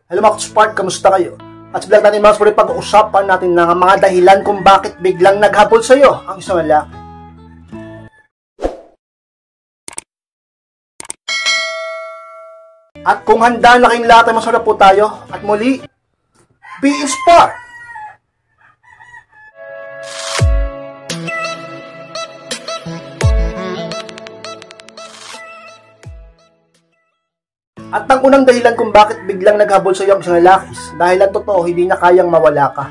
Hello mga Spark, kamusta kayo? At sa vlog natin mga Spark, pag-uusapan natin ng mga dahilan kung bakit biglang naghabol sa iyo ang isang lalaki. At kung handa na kayong lahat, masarap po tayo. At muli, be inspired! At ang unang dahilan kung bakit biglang naghabol sa iyo ang isang lalaki, dahil ang totoo, hindi niya kayang mawala ka.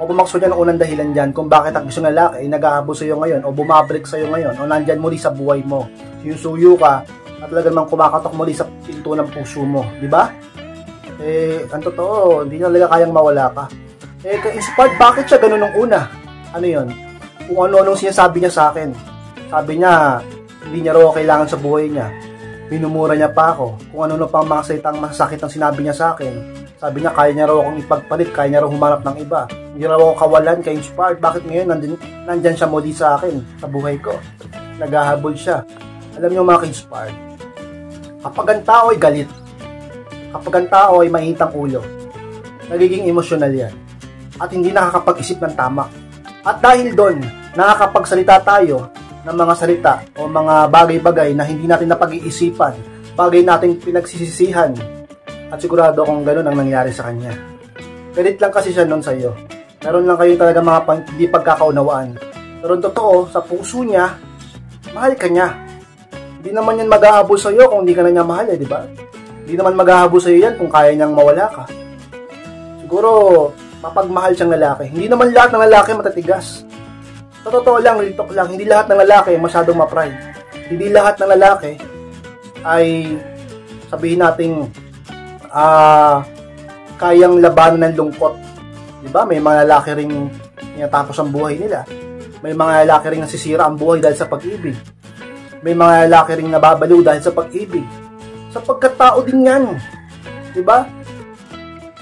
O bumakso niya ng unang dahilan dyan kung bakit ang isang lalaki ay naghahabol sa iyo ngayon, o bumabalik sa iyo ngayon, o nandyan muli sa buhay mo. Sinusuyo ka, at talaga namang kumakatok muli sa pinto ng puso mo. Diba? Ang totoo, hindi niya talaga kayang mawala ka. Ka-inspired, bakit siya ganun nung una? Ano yun? Kung ano-anong sinasabi niya sa akin. Sabi niya, hindi niya raw kailangan sa buhay niya. Minumura niya pa ako. Kung ano-ano pang mga salitang masasakit ang sinabi niya sa akin. Sabi niya, kaya niya raw akong ipagpalit, kaya niya raw humanap ng iba. Hindi raw ako kawalan, ka-inspired. Bakit ngayon nandyan siya muli sa akin, sa buhay ko? Naghahabol siya. Alam niyo mga ka-inspired, kapag ang tao ay galit, kapag ang tao ay mainitang ulo, nagiging emosyonal yan. At hindi nakakapag-isip ng tama. At dahil doon, nakakapagsalita tayo ng mga salita o mga bagay-bagay na hindi natin napag-iisipan, bagay nating pinagsisisihan, at sigurado kung gano'n ang nangyari sa kanya. Galit lang kasi siya noon sa iyo. Meron lang kayong talaga mga hindi pagkakaunawaan. Pero totoo, sa puso niya, mahal ka niya. Hindi naman yan maghahabol sa iyo kung hindi ka na niya mahal, di ba? Hindi naman maghahabol sa iyo yan kung kaya niyang mawala ka. Siguro, mapagmahal siyang lalaki. Hindi naman lahat ng lalaki matatigas. Sa totoo lang, litok lang, hindi lahat ng lalaki masyadong ma-pride. Hindi lahat ng lalaki ay, sabihin nating, kayang labanan ng lungkot. Diba? May mga lalaki ring natapos ang buhay nila. May mga lalaki ring nasisira ang buhay dahil sa pag-ibig. May mga lalaki ring nababaliw dahil sa pag-ibig. Sa pagkatao din yan. Diba?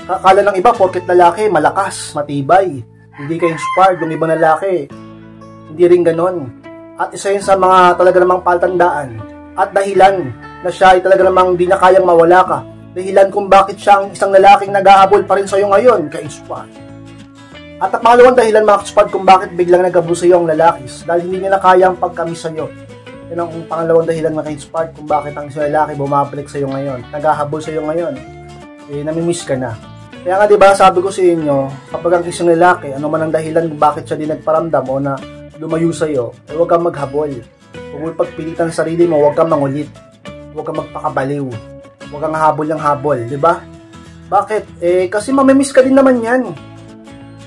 Akala ng iba, porket lalaki, malakas, matibay. Hindi ka inspired, yung ibang lalaki. Hindi rin ganon. At isa yun sa mga talaga namang paltandaan at dahilan na siya ay talaga namang hindi na kayang mawala ka. Dahilan kung bakit siya ang isang lalaking nag-ahabol pa rin sa iyo ngayon, ka-inspired. At ang pangalawang dahilan mga ka-inspired kung bakit biglang nag-ahabol sa iyo ang lalaki, dahil hindi niya na kayang pagkamis sa iyo. Yan ang pangalawang dahilan mga ka-inspired kung bakit ang isang lalaki bumabalik sa iyo ngayon, nag-ahabol sa iyo ngayon. Namimiss ka na. Kaya nga diba sabi ko sa inyo, kapag ang isang lalaki, ano man ang dahilan kung bakit siya di nagparamdam o na lumayo sa iyo, huwag kang maghabol. Huwag mo pagpilitan sa sarili mo, huwag kang mangulit. Huwag kang magpakabaliw. Huwag kang habol ng habol, di ba? Bakit? Kasi mamimiss ka din naman yan.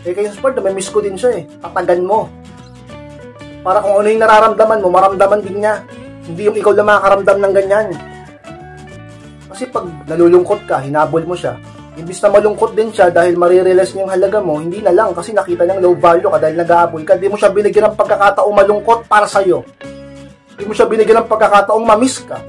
Kayo sport, mamimiss ko din siya Tatagan mo. Para kung ano yung nararamdaman mo, maramdaman din niya. Hindi yung ikaw lang makakaramdam ng ganyan. Kasi pag nalulungkot ka, hinabol mo siya, imbis na malungkot din siya dahil marirealize niya yung halaga mo, hindi na lang kasi nakita niyang low value ka dahil nag-ahabol ka. Di mo siya binigyan ng pagkakataong malungkot para sa'yo. Di mo siya binigyan ng pagkakataong mamiss ka.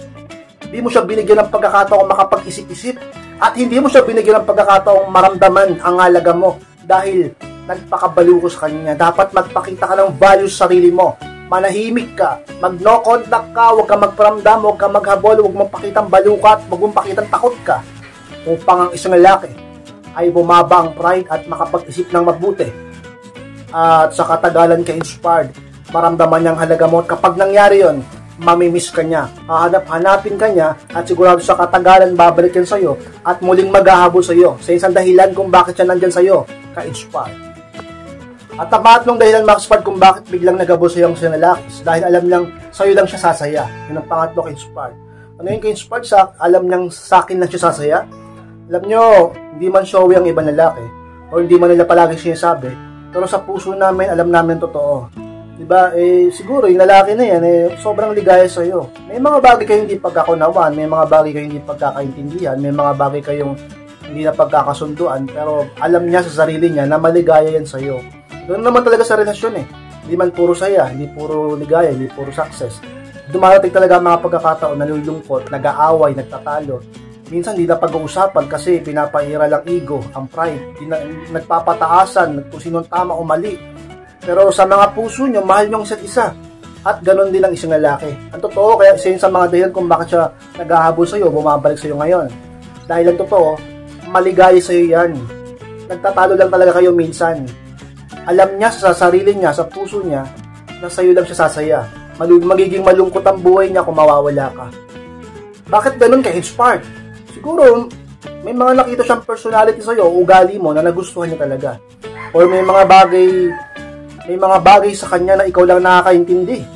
Di mo siya binigyan ng pagkakataong makapag-isip-isip. At hindi mo siya binigyan ng pagkakataong maramdaman ang halaga mo dahil nagpakabaliw ko sa kanya. Dapat magpakita ka ng value sa sarili mo. Manahimik ka. Mag-no contact ka. Huwag ka magparamdam. Huwag ka maghabol. Huwag mong pakitang baliw ka at huwag mong pakitang takot ka. Upang ang isang lalaki ay bumaba ang pride at makapag-isip ng mabuti. At sa katagalan ka-inspired, maramdaman niyang halaga mo. At kapag nangyari yon, mamimiss ka niya. Hanapin ka niya at sigurado sa katagalan babalik yan sa'yo at muling maghahabol sa'yo. Sa isang dahilan kung bakit siya nandyan sa'yo, ka-inspired. At ang pangatlong dahilan ka-inspired kung bakit biglang naghabol sa'yo ang isang lalaki, dahil alam niyang sa'yo lang siya sasaya. Yun ang pangatlo ka-inspired. Ano yung ka-inspired? Alam niyang sa akin lang siya sasaya. Alam nyo, hindi man showy ang ibang lalaki o hindi man nila palagi sinasabi, pero sa puso namin, alam namin totoo. Diba? Siguro yung lalaki na yan, sobrang ligaya sa iyo. May mga bagay kayong hindi pagkakunawaan, may mga bagay kayong hindi pagkakaintindihan, may mga bagay kayong hindi na pagkakasunduan, pero alam niya sa sarili niya na maligaya yan sa iyo. Doon naman talaga sa relasyon Hindi man puro saya, hindi puro ligaya, hindi puro success. Dumarating talaga mga pagkakataon, nalulungkot, nag-aaway, nagtatalo. Minsan hindi na pag-uusapan kasi pinapaira lang ego, ang pride, nagpapataasan kung sinong tama o mali. Pero sa mga puso nyo, mahal nyo ang isa't isa. At ganon din ang isang lalaki. Ang totoo, kaya isa yun sa mga dahilan kung bakit siya naghahabol sa'yo, bumabalik sa'yo ngayon. Dahil ang totoo, maligaya sa'yo yan. Nagtatalo lang talaga kayo minsan. Alam niya sa sarili niya, sa puso niya, na sa'yo lang siya sasaya. Magiging malungkot ang buhay niya kung mawawala ka. Bakit ganun ka inspired? Siguro, may mga nakita siyang personality sa'yo, ugali mo na nagustuhan niya talaga. Or may mga bagay sa kanya na ikaw lang nakakaintindi.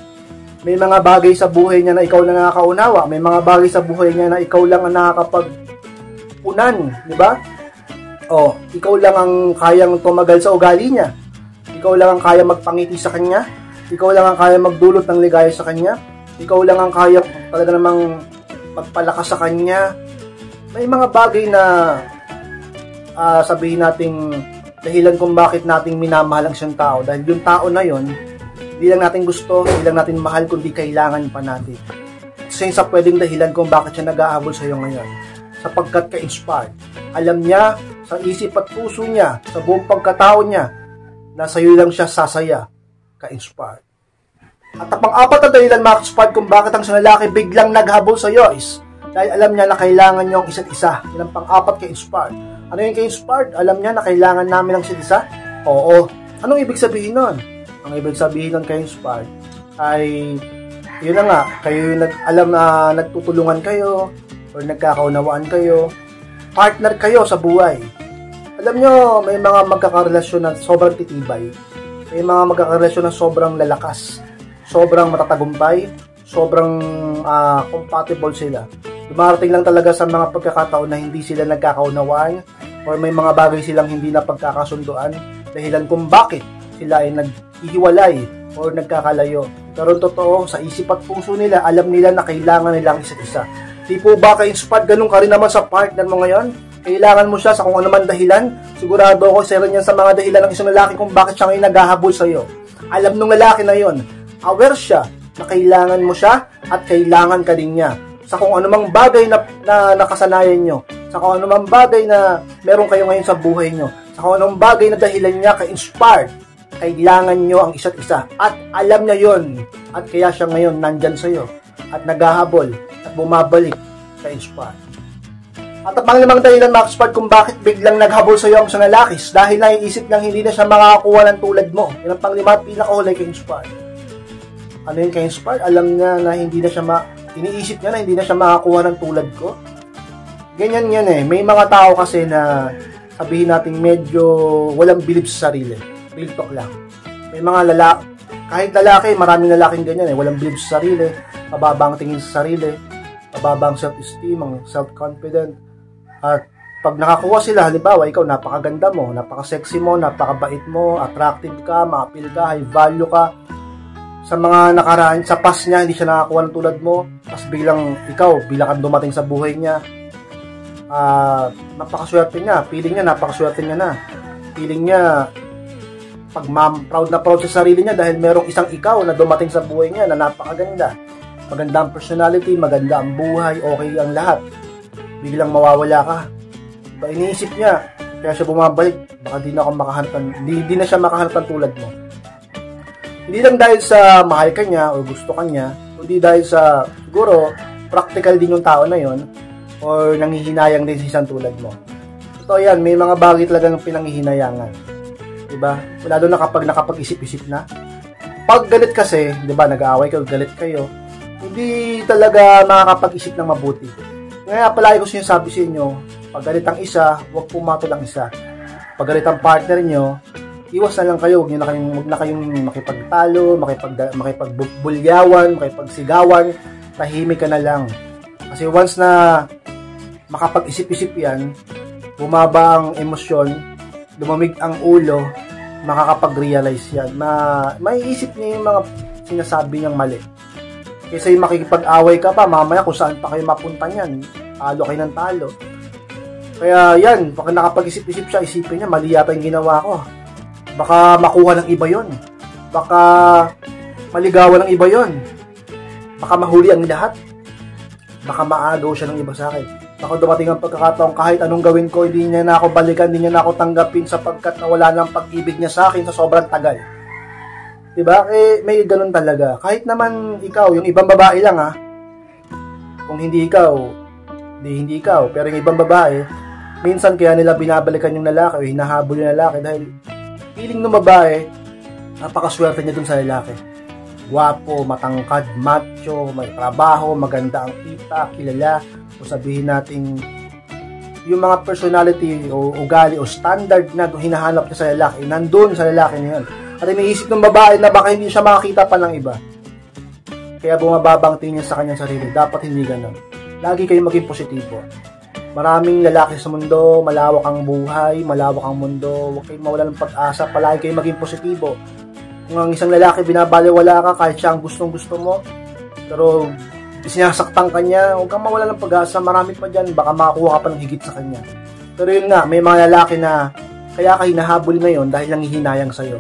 May mga bagay sa buhay niya na ikaw lang nakakaunawa. May mga bagay sa buhay niya na ikaw lang ang nakakapag-unan, di ba? O, ikaw lang ang kayang tumagal sa ugali niya. Ikaw lang ang kaya magpangiti sa kanya. Ikaw lang ang kaya magdulot ng ligaya sa kanya. Ikaw lang ang kaya talaga namang magpalakas sa kanya. May mga bagay na sabihin nating dahilan kung bakit nating minamahal ang isang tao. Dahil yung tao na yon, hindi lang natin gusto, hindi lang natin mahal, kundi kailangan pa natin. Isa yun sa pwedeng dahilan kung bakit siya nag-ahabol sa iyo ngayon. Sapagkat ka-inspired. Alam niya, sa isip at puso niya, sa buong pagkatao niya, na sa iyo lang siya sasaya. Ka-inspired. At ang pang-apat na dahilan, mga ka-inspired, kung bakit ang isang lalaki biglang naghabol sa iyo is dahil alam niya na kailangan niyo ang isa't isa. Yan ang pang-apat ka-inspired. Ano yung ka-inspired? Alam niya na kailangan namin ang isa't isa? Oo. Anong ibig sabihin nun? Ang ibig sabihin nun ka-inspired ay yun na nga, kayo alam na nagtutulungan kayo or nagkakaunawaan kayo, partner kayo sa buhay. Alam nyo, may mga magkakarelasyon na sobrang titibay, may mga magkakarelasyon na sobrang lalakas, sobrang matatagumpay, sobrang compatible sila. Dumarating lang talaga sa mga pagkakataon na hindi sila nagkakaunawaan or may mga bagay silang hindi na pagkakasunduan dahilan kung bakit sila ay naghihiwalay or nagkakalayo. Pero totoo, sa isip at puso nila, alam nila na kailangan nilang isa't isa. Di po ba ka-inspired? Ganun ka rin naman sa partner mo ngayon? Kailangan mo siya sa kung ano man dahilan. Sigurado ako, isa rin yan sa mga dahilan ng isang lalaki kung bakit siya ngayon naghahabol sa'yo. Alam nung lalaki na yon, aware siya na kailangan mo siya at kailangan ka din niya. Sa kung anumang bagay na nakasanayan nyo, sa kung anumang bagay na meron kayo ngayon sa buhay nyo, sa kung anumang bagay na dahilan niya ka-inspired, kailangan nyo ang isa't isa. At alam niya yon. At kaya siya ngayon nandyan sa'yo. At naghahabol. At bumabalik ka-inspired. At ang panglimang dahilan, mga ka-inspired, kung bakit biglang naghabol sa'yo ang isang lalaki, dahil naiisip niyang hindi na siya makakakuha ng tulad mo. Yan ang panglima at pinakahuli ka-inspired. Ano yung ka-inspired? Alam niya na hindi na siya iniisip niya na hindi na siya makakuha ng tulad ko. Ganyan yan eh. May mga tao kasi na sabihin natin medyo walang bilib sa sarili. Real talk lang. May mga kahit lalaki, maraming lalaking ganyan eh. Walang bilib sa sarili, mababang tingin sa sarili, mababang self-esteem, ang self-confident. At pag nakakuha sila, halimbawa, ikaw napakaganda mo, napaka-sexy mo, napakabait mo, attractive ka, ma-appeal ka, high value ka. Sa mga nakaraan, sa past niya, hindi siya nakakuha ng tulad mo. Tapos biglang ikaw, bilang kang dumating sa buhay niya, napakaswerte niya. Feeling niya, napakaswerte niya na. Feeling niya, proud na proud sa sarili niya dahil merong isang ikaw na dumating sa buhay niya na napakaganda. Maganda ang personality, maganda ang buhay, okay ang lahat. Biglang mawawala ka. Iniisip niya, kaya siya bumabalik, baka di na siya makahanap ng tulad mo. Hindi lang dahil sa mahal ka niya o gusto ka niya, kundi dahil sa siguro practical din yung tao na yon or nanghihinayang din sa isang tulad mo. Ito yan, may mga bagay talagang pinanghihinayangan. Diba? Lalo na kapag nakapag-isip-isip na. Pag galit kasi, diba, nag-aaway kayo, galit kayo, hindi talaga makakapag-isip ng mabuti. Kaya palagi ko sinasabi sa inyo, pag galit ang isa, huwag pumatol ang isa. Pag galit ang partner nyo, iwas na lang kayo, huwag na kayong makipagtalo, makipagbulyawan, makipagsigawan, tahimik ka na lang. Kasi once na makapag-isip-isip yan, bumaba ang emosyon, lumamig ang ulo, makakapag-realize yan. Maiisip niya yung mga sinasabi niyang mali. Kasi makikipag-away ka pa, mamaya kung saan pa kayo mapunta niyan, talo kayo ng talo. Kaya yan, baka nakapag-isip-isip siya, isipin niya, mali yata yung ginawa ko. Baka makuha ng iba yon, baka maligawan ng iba yon, baka mahuli ang lahat, baka maagaw siya ng iba sa akin, baka dumating ang pagkakataon kahit anong gawin ko, hindi niya na ako balikan, hindi niya na ako tanggapin sapagkat nawala ng pag-ibig niya sa akin sa sobrang tagal. Diba? May ganun talaga. Kahit naman ikaw, yung ibang babae lang kung hindi ikaw, pero yung ibang babae, minsan kaya nila binabalikan yung lalaki o hinahabol yung lalaki dahil feeling ng babae, napakaswerte niya dun sa lalaki. Guwapo, matangkad, macho, may trabaho, maganda ang kita, kilala, o sabihin natin yung mga personality o ugali o standard na hinahanap niya sa lalaki, nandun sa lalaki niya yun. At iniisip ng babae na baka hindi siya makakita pa ng iba. Kaya bumababang tingin sa kanyang sarili. Dapat hindi ganun. Lagi kayong maging positibo. Maraming lalaki sa mundo, malawak ang buhay, malawak ang mundo. Huwag kayong mawalan ng pag-asa. Palagi kayong maging positibo. Kung ang isang lalaki binabaliwala ka kahit siya ang gustong-gusto mo, pero sinasaktan ka niya, huwag kang mawalan ng pag-asa. Marami pa dyan, baka makakuha ka pa ng higit sa kanya. Pero yun nga, may mga lalaki na kaya ka hinahabol ngayon dahil nangihinayang sa'yo.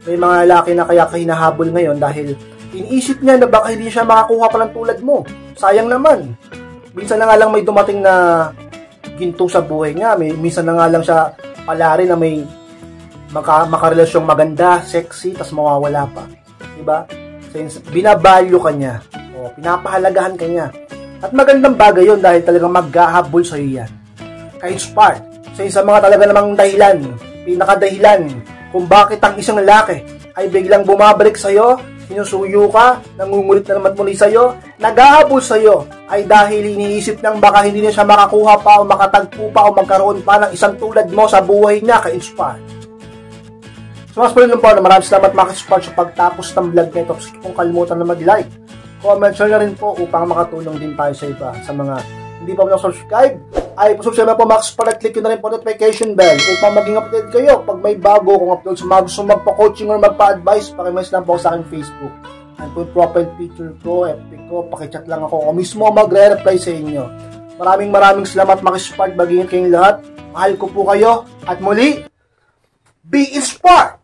May mga lalaki na kaya ka hinahabol ngayon dahil iniisip niya na baka hindi siya makakuha pa ng tulad mo. Sayang naman. Minsan na nga lang may dumating na ginto sa buhay niya. Minsan na nga lang siya palari na may makarelasyong maganda, sexy, tas mawawala pa. Diba? Since binavalue ka niya. O, pinapahalagahan ka niya. At magandang bagay yun dahil talagang maghahabol sa'yo yan. Ka-inspired. Sa mga talaga namang dahilan, pinakadahilan kung bakit ang isang lalaki ay biglang bumabalik sa'yo, sinusuyo ka, nangungulit na naman muli sa'yo, naghahabol sa'yo, ay dahil iniisip niyang baka hindi niya siya makakuha pa o makatagpo pa o magkaroon pa ng isang tulad mo sa buhay niya, ka-inspire. So mas pala po na maraming salamat maka-inspire sa pagtapos ng vlog nito. Kung kalimutan na mag-like, comment, share na rin po upang makatulong din tayo sa iba. Sa mga hindi pa subscribe, ay pasubscribe na po Max para click nyo na rin po notification bell upang maging updated kayo pag may bago kong upload sa mga gusto magpa-coaching or magpa-advise. Pakimess lang po sa aking Facebook. Ang po yung profile picture ko, FB ko, pakichat lang ako. O mismo magre-reply sa inyo. Maraming salamat Max Spark. Mag-ingat kayong lahat. Mahal ko po kayo. At muli, be inspired!